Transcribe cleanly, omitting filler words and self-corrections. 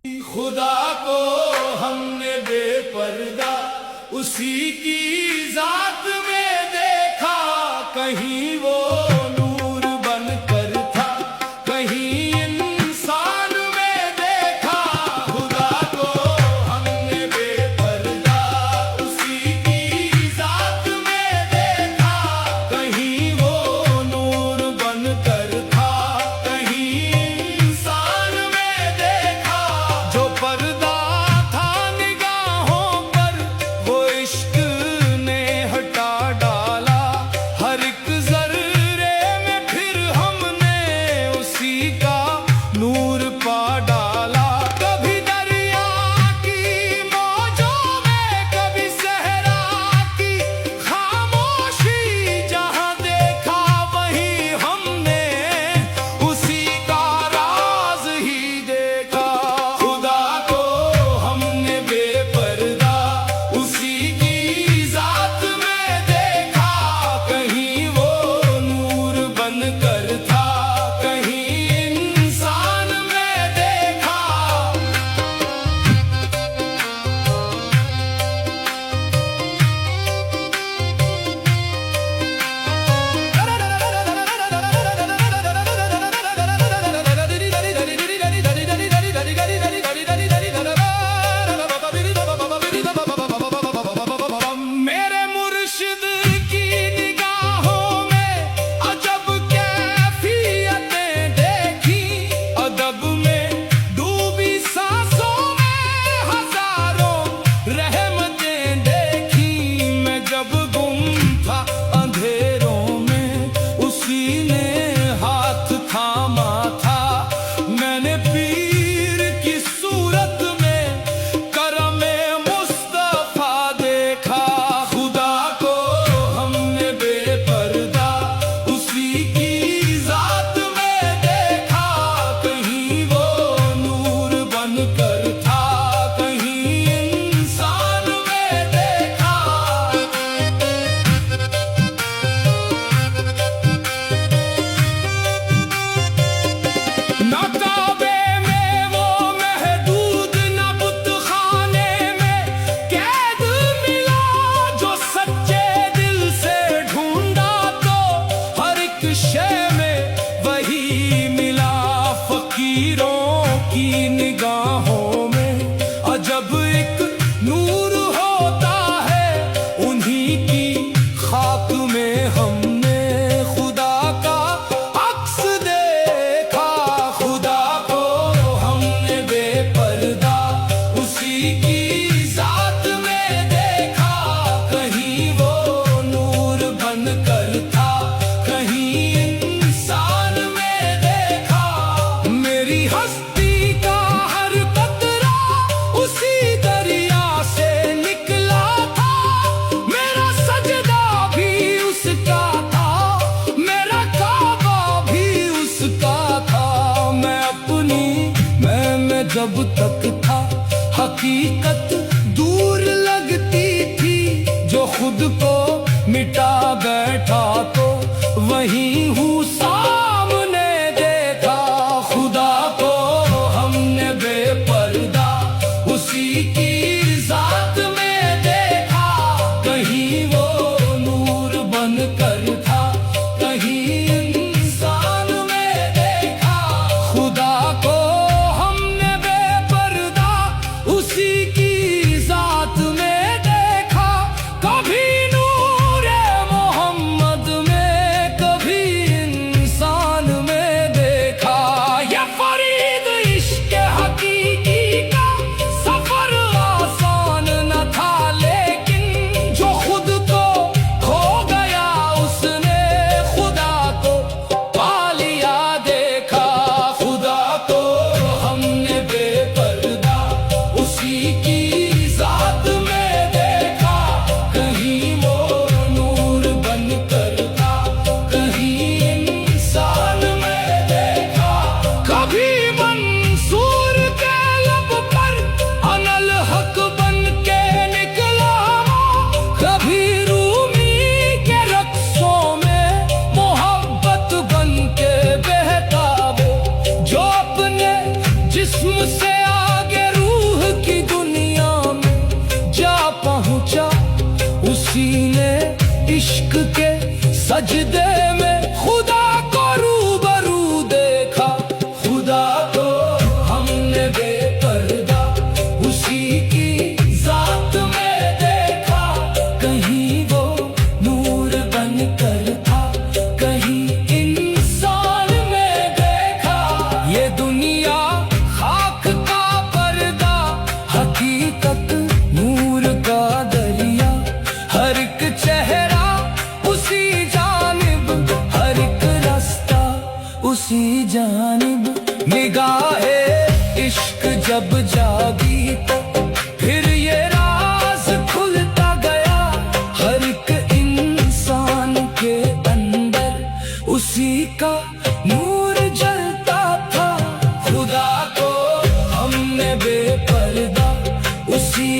खुदा को हमने बेपर्दा उसी की जात में देखा, कहीं वो नूर बनकर था, कहीं इंसान में देखा। खुदा को हमने बेपर्दा उसी की जात में देखा, कहीं वो नूर बनकर था, कहीं इंसान में देखा। जो पर्दा था निगाहों पर वो इश्क ने हटा डाला, हर एक जर्रे में फिर हमने उसी का नूर पा डाला। कभी दरिया की मौजों में, कभी सहरा की खामोशी, जहां देखा वहीं हमने उसी का राज ही देखा। खुदा को हमने बेपर्दा उसी की जात में देखा, कहीं वो नूर बनकर था, कहीं इंसान में देखा। मेरे मुर्शिद की निगाहों में अजब कैफियतें देखी, अदब में डूबी सांसों में हजारों रहमतें देखी। मैं जब गुम था अंधेरों में उसी ने हाथ थामा था, मैंने पीर की सूरत में करमे मुस्तफा देखा। खुदा को हमने बेपर्दा उसी की जात में देखा, कहीं वो नूर बनकर था, कहीं इंसान में देखा। न काबे में वो महदूद, न बुतखाने में कैद मिला, जो सच्चे दिल से ढूंढा तो हर एक शय में वही मिला। फकीरों की निगाहों में अजब एक नूर होता है, उन्हीं की खाक में हमने खुदा का अक्स देखा। खुदा को हमने बेपर्दा उसी की जात में देखा, कहीं वो नूर बनकर था, कहीं इंसान में देखा। मेरी हस्ती का हर कतरा उसी दरिया से निकला था, मेरा सजदा भी उसका था, मेरा काबा भी उसका था। मैं जब तक था हकीकत दूर लगती थी, जो खुद को मिटा बैठा तो वहीं हूँ सामने देखा। खुदा को हमने बेपर्दा उसी की जात में देखा, कहीं वो नूर बनकर था, कहीं इंसान में देखा। खुदा को हमने बेपर्दा उसी की जात में देखा, कभी नूर जागी तो फिर ये राज खुलता गया, हर एक इंसान के अंदर उसी का नूर जलता था। खुदा को हमने बेपर्दा उसी